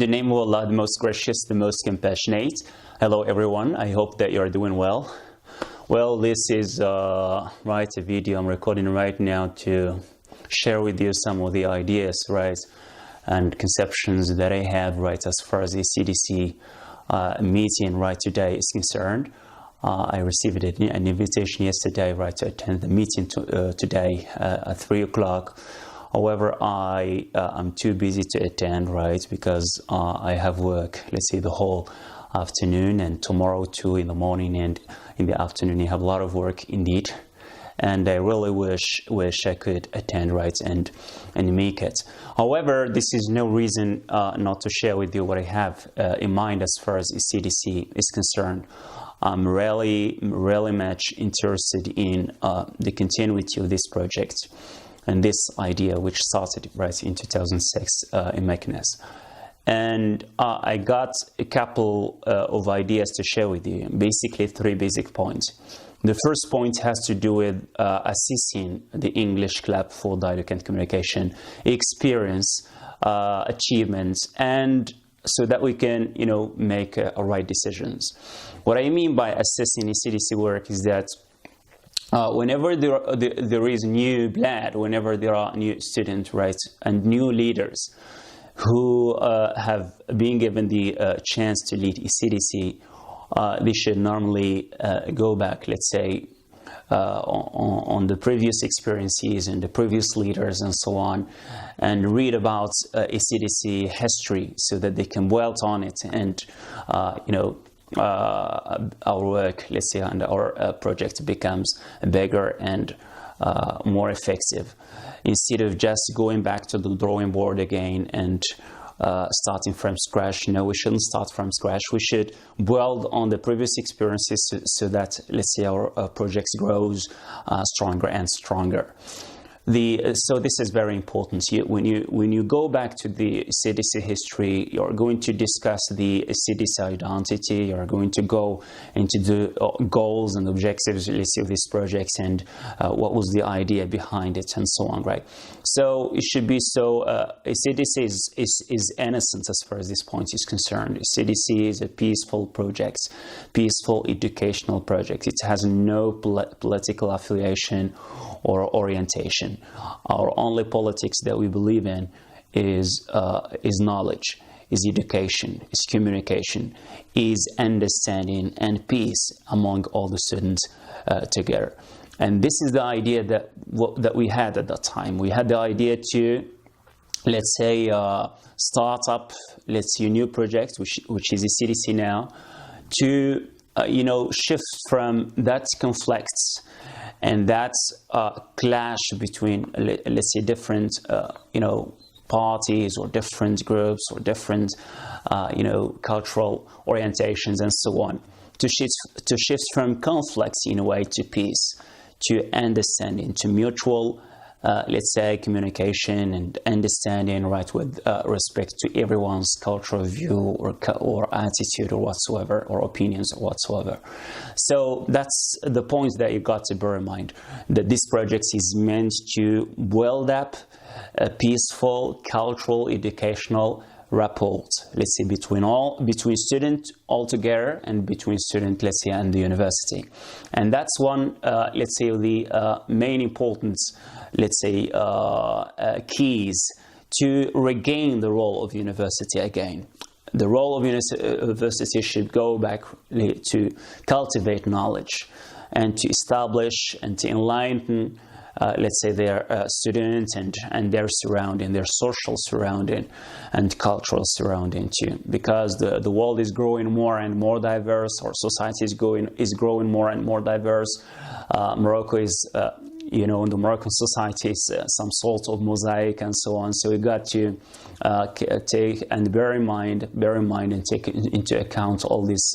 the name of Allah, the most gracious, the most compassionate. Hello everyone, I hope that you are doing well. Well, this is a video I'm recording right now to share with you some of the ideas, and conceptions that I have, as far as the ECDC meeting, today is concerned. I received an invitation yesterday, to attend the meeting today at 3 o'clock. However, I am too busy to attend, because I have work, the whole afternoon, and tomorrow too in the morning and in the afternoon. I have a lot of work indeed, and I really wish I could attend, and make it. However, this is no reason not to share with you what I have in mind as far as ECDC is concerned. I'm really much interested in the continuity of this project and this idea, which started in 2006 in Mechanism. And I got a couple of ideas to share with you, basically 3 basic points. The first point has to do with assessing the English Club for Dialogue and Communication experience, achievements, and so that we can, make right decisions. What I mean by assessing ECDC work is that whenever there is new blood, whenever there are new students, and new leaders who have been given the chance to lead ECDC, they should normally go back, on the previous experiences and the previous leaders and so on, and read about ECDC history so that they can build on it, and our work, and our project becomes bigger and more effective, instead of just going back to the drawing board again and starting from scratch. No, we shouldn't start from scratch. We should build on the previous experiences so that, our projects grows stronger and stronger. So this is very important. When you go back to the ECDC history, you're going to discuss the ECDC identity. You're going to go into the goals and objectives of this project, and what was the idea behind it, and so on, So it should be so. ECDC is innocent as far as this point is concerned. ECDC is a peaceful project, peaceful educational project. It has no political affiliation or orientation. Our only politics that we believe in is knowledge, is education, is communication, is understanding and peace among all the students together. And this is the idea that we had at that time. We had the idea to, start up, a new project, which is ECDC Now, to shift from that conflicts and that clash between, different, parties or different groups or different, cultural orientations and so on, to shift from conflicts in a way to peace, to understanding, to mutual, communication and understanding, with respect to everyone's cultural view or attitude or whatsoever, or opinions or whatsoever. So that's the point that you got to bear in mind, that this project is meant to build up a peaceful cultural educational rapport, between students altogether, and between student, and the university. And that's one, the main importance, keys to regain the role of university again. The role of university should go back to cultivate knowledge and to establish and to enlighten their students and their surrounding, their social surrounding and cultural surrounding too, because the world is growing more and more diverse. Our society is growing more and more diverse. Morocco is in the Moroccan society is some sort of mosaic and so on. So we got to take and bear in mind and take into account all these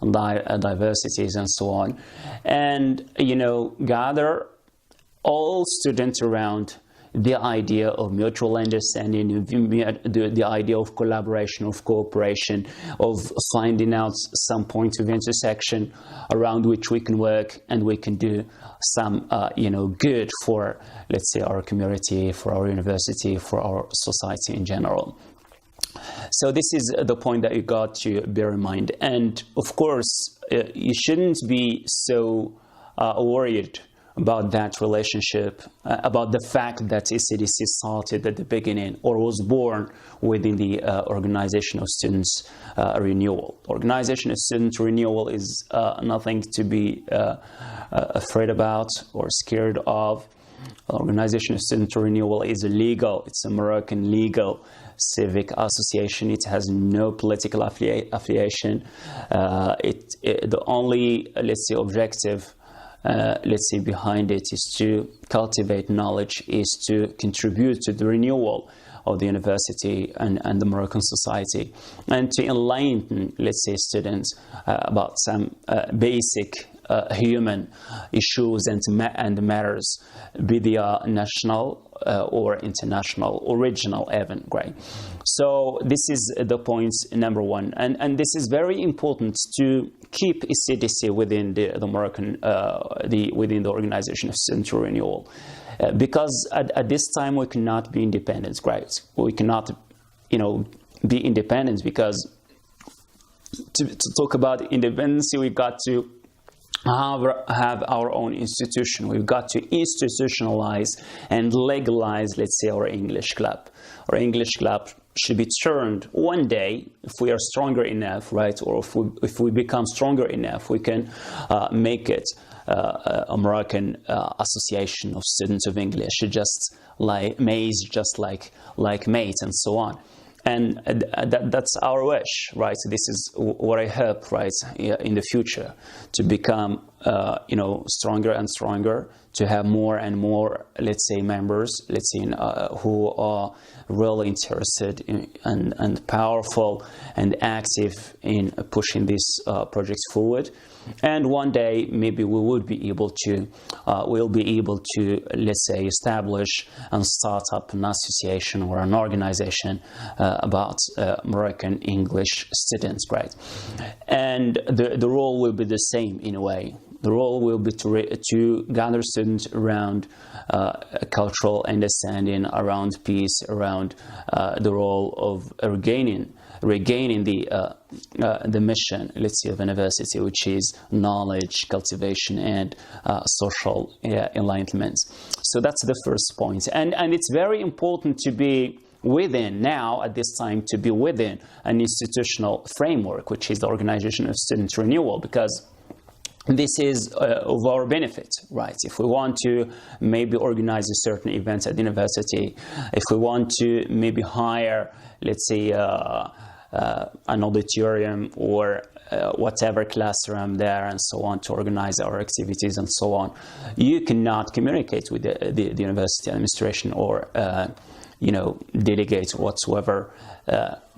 diversities and so on, and gather all students around the idea of mutual understanding, the idea of collaboration, of cooperation, of finding out some point of intersection around which we can work and we can do some, good for, our community, for our university, for our society in general. So this is the point that you got to bear in mind. And of course, you shouldn't be so worried about that relationship, about the fact that ECDC started at the beginning or was born within the Organization of Students Renewal. Organization of Students Renewal is nothing to be afraid about or scared of. Organization of Student Renewal is legal. It's a Moroccan legal civic association. It has no political affiliation. The only, let's say, objective, let's say, behind it is to cultivate knowledge, is to contribute to the renewal of the university and the Moroccan society, and to enlighten, let's say, students about some basic human issues and matters, be they national or international or regional even, right? So this is the point number one, and this is very important to keep ECDC within the Moroccan within the Organization of Student Renewal, because at this time we cannot be independent, right? We cannot, be independent, because to talk about independence, we got to have our own institution. We've got to institutionalize and legalize, let's say, our English club. Our English club should be turned one day, if we are stronger enough, right? Or if we become stronger enough, we can make it a Moroccan association of students of English, just like maize, just like mate, and so on. And that's our wish, right? This is what I hope, right, in the future, to become, stronger and stronger, to have more and more, let's say, members, let's say, who are really interested in, and powerful and active in pushing this project forward. And one day, maybe we would be able to, let's say, establish and start up an association or an organization about Moroccan English students, right? And the role will be the same in a way. The role will be to gather students around cultural understanding, around peace, around the role of regaining the mission, let's say, of university, which is knowledge, cultivation, and social enlightenment. So that's the first point. And it's very important to be within, now at this time, to be within an institutional framework, which is the Organization of Student Renewal, because this is of our benefit, right? If we want to maybe organize a certain event at the university, if we want to maybe hire, let's say, an auditorium or whatever classroom there and so on, to organize our activities and so on, you cannot communicate with the university administration or delegate whatsoever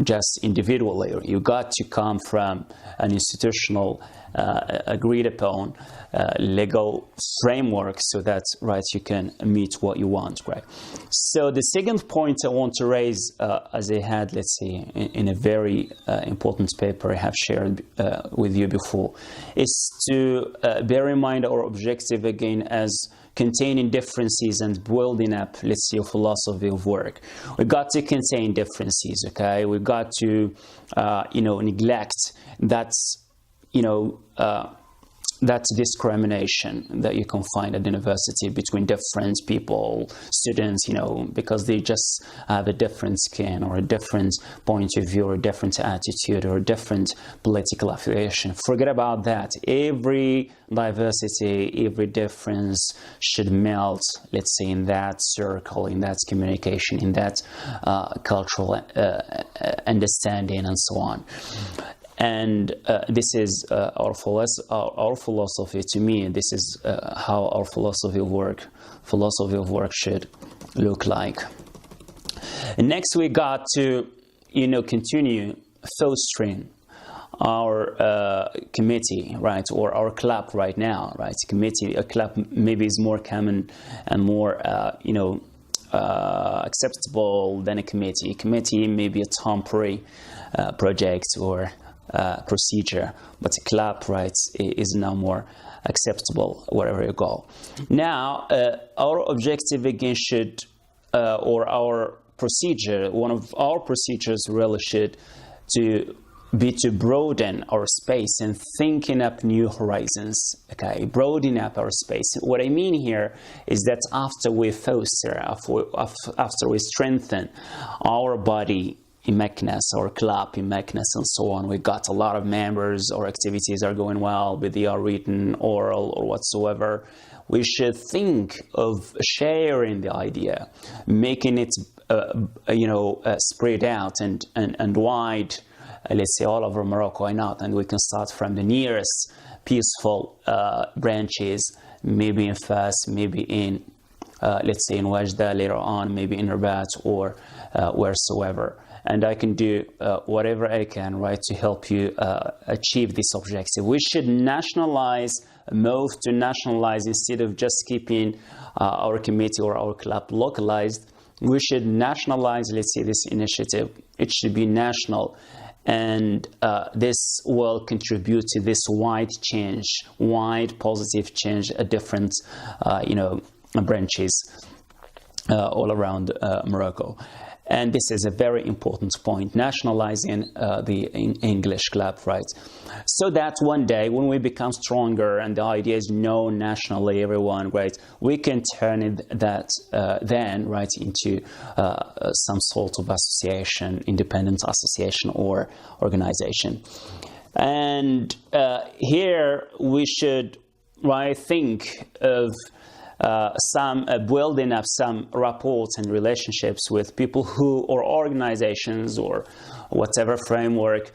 just individually. You got to come from an institutional agreed upon legal framework, so that, right, you can meet what you want, right? So the second point I want to raise, as I had, let's say, in a very important paper I have shared with you before, is to bear in mind our objective again as containing differences and building up, let's say, a philosophy of work. We got to contain differences, okay? We got to, neglect that discrimination that you can find at the university between different people, students, because they just have a different skin or a different point of view or a different attitude or a different political affiliation. Forget about that. Every diversity, every difference should melt, let's say, in that circle, in that communication, in that cultural understanding, and so on. And this is our philosophy. To me, this is how our philosophy of work should look like. And next, we got to, continue fostering our committee, right, or our club right now, right? A club maybe is more common and more, acceptable than a committee. A committee may be a temporary project or procedure, but a club, right, is now more acceptable wherever you go. Now, our objective again should, or our procedure, one of our procedures really should be to broaden our space and thinking up new horizons. Okay, broaden up our space. What I mean here is that after we foster, after we strengthen our body in Meknes, our club in Meknes, and so on, we got a lot of members, our activities are going well, be they are written, oral, or whatsoever. We should think of sharing the idea, making it spread out and wide. Let's say all over Morocco, why not? And we can start from the nearest peaceful branches, maybe in Fas, maybe in, let's say in Wajda later on, maybe in Rabat or wheresoever. And I can do whatever I can, right, to help you achieve this objective. We should nationalize, move to nationalize instead of just keeping our committee or our club localized. We should nationalize, let's say, this initiative. It should be national. And this will contribute to this wide change, wide positive change at different, branches all around Morocco. And this is a very important point, nationalizing the English club, right? So that one day when we become stronger and the idea is known nationally, everyone, right, we can turn that then, right, into some sort of association, independent association or organization. And here we should, right, think of some building up some rapports and relationships with people who, or organizations or whatever framework,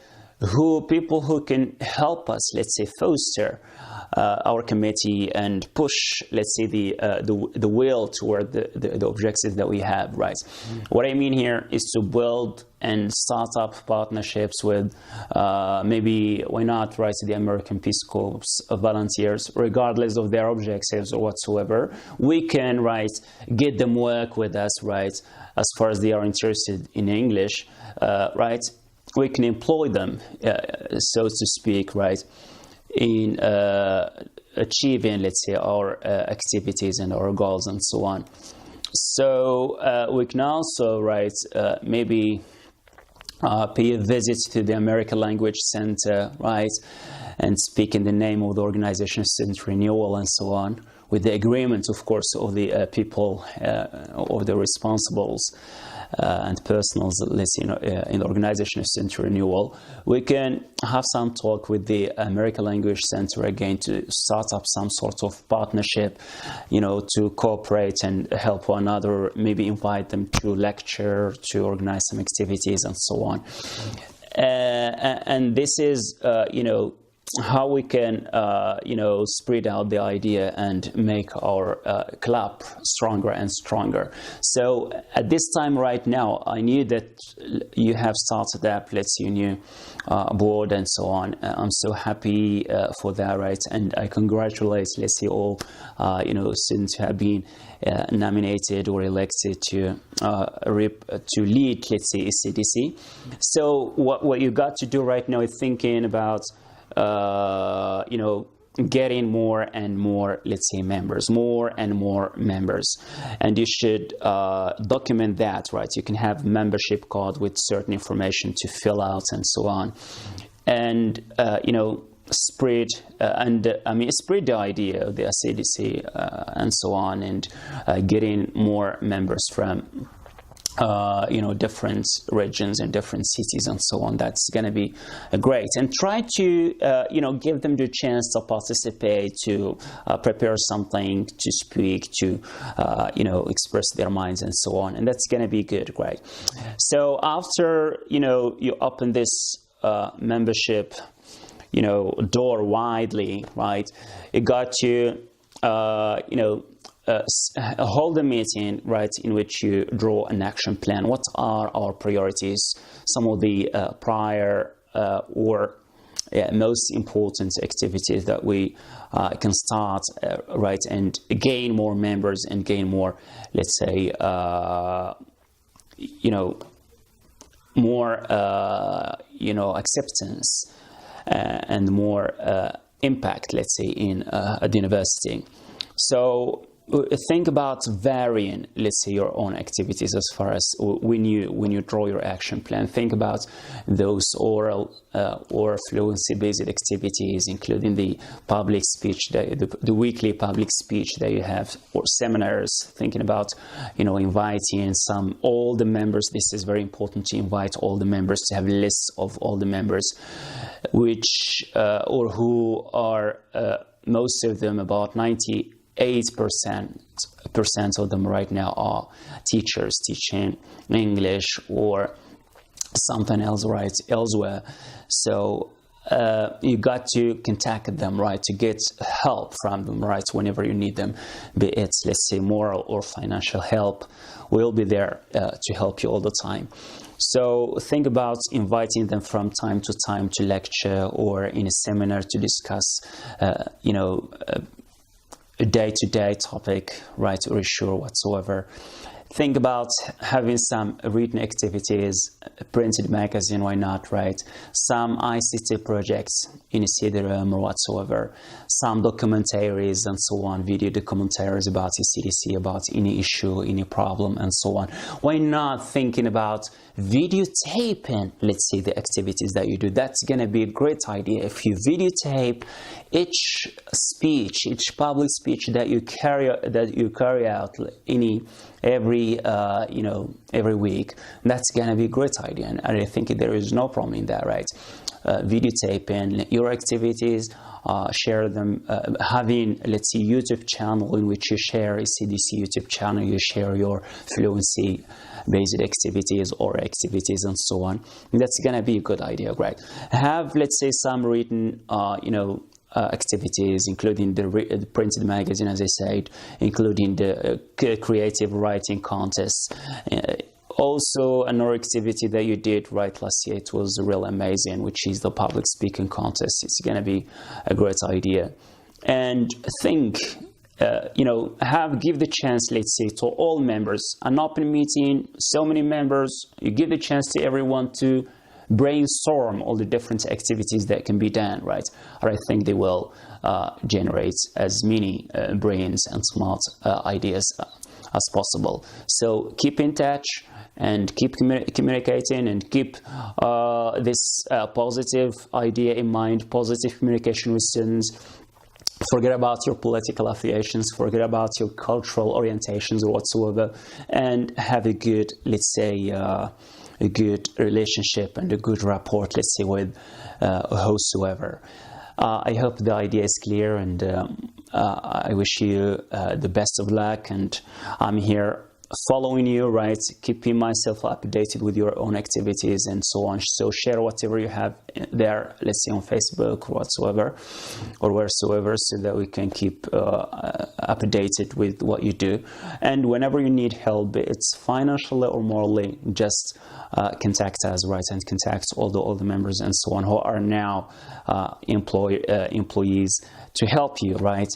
people who can help us, let's say, foster our committee and push, let's say, the will toward the objectives that we have, right? What I mean here is to build and start up partnerships with maybe, why not, right, the American Peace Corps volunteers, regardless of their objectives or whatsoever. We can, right, get them work with us, right, as far as they are interested in English, right? We can employ them, so to speak, right, in achieving, let's say, our activities and our goals and so on. So we can also, right, maybe pay a visit to the American Language Center, right, and speak in the name of the organization Student Renewal and so on, with the agreement, of course, of the people, of the responsibles and personals, let's say, in the organization of Student Renewal. We can have some talk with the American Language Center again to start up some sort of partnership, to cooperate and help one another, maybe invite them to lecture, to organize some activities and so on. And this is, how we can, spread out the idea and make our club stronger and stronger. So at this time right now, I knew that you have started up, let's say, a new board and so on. I'm so happy for that, right? And I congratulate, let's say, all, students who have been nominated or elected to lead, let's say, ECDC. So what you got to do right now is thinking about getting more and more, let's say, members, more and more members. And you should document that, right? You can have membership card with certain information to fill out and so on. And, spread, spread the idea of the ECDC and so on, and getting more members from different regions and different cities and so on. That's going to be great. And try to, give them the chance to participate, to prepare something, to speak, to, express their minds and so on. And that's going to be good, right? So after, you open this membership, door widely, right? It got to, hold a meeting, right, in which you draw an action plan. What are our priorities? Some of the prior or most important activities that we can start, right, and gain more members and gain more, let's say, more, acceptance and more impact, let's say, in at the university. So think about varying, let's say, your own activities as far as when you draw your action plan. Think about those oral or fluency based activities, including the public speech, the weekly public speech that you have, or seminars. Thinking about, inviting all the members. This is very important, to invite all the members, to have lists of all the members, which or who are most of them, about 98% of them right now, are teachers teaching English or something else right elsewhere. So you got to contact them, right, to get help from them, right, whenever you need them, be it, let's say, moral or financial help. We'll be there to help you all the time. So think about inviting them from time to time to lecture or in a seminar to discuss, a day-to-day topic, right, or issue or whatsoever. Think about having some written activities, a printed magazine, why not, right? Some ICT projects in ECDC or whatsoever, some documentaries and so on, video documentaries about ECDC, about any issue, any problem, and so on. Why not thinking about videotaping, let's say, the activities that you do? That's going to be a great idea. If you videotape each speech, each public speech that you carry out every week, that's gonna be a great idea, and I think there is no problem in that, right? Videotaping your activities, share them, having, let's say, YouTube channel in which you share ECDC YouTube channel, you share your fluency based activities or activities and so on. That's gonna be a good idea, right? Have, let's say, some written activities, including the printed magazine, as I said, including the creative writing contests. Also, another activity that you did right last year, it was real amazing, which is the public speaking contest. It's going to be a great idea. And think, give the chance, let's say, to all members, an open meeting, so many members, you give the chance to everyone to brainstorm all the different activities that can be done, right? Or I think they will generate as many brains and smart ideas as possible. So keep in touch and keep communicating, and keep this positive idea in mind, positive communication with students. Forget about your political affiliations, forget about your cultural orientations or whatsoever, and have a good, let's say, a good relationship and a good rapport, let's say, with whosoever. I hope the idea is clear, and I wish you the best of luck, and I'm here following you, right, keeping myself updated with your own activities and so on. So share whatever you have there, let's say on Facebook or whatsoever or wheresoever, so that we can keep updated with what you do. And whenever you need help, it's financially or morally, just contact us, right, and contact all the members and so on who are now employees to help you, right,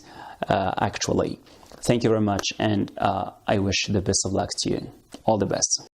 actually. Thank you very much, and I wish the best of luck to you. All the best.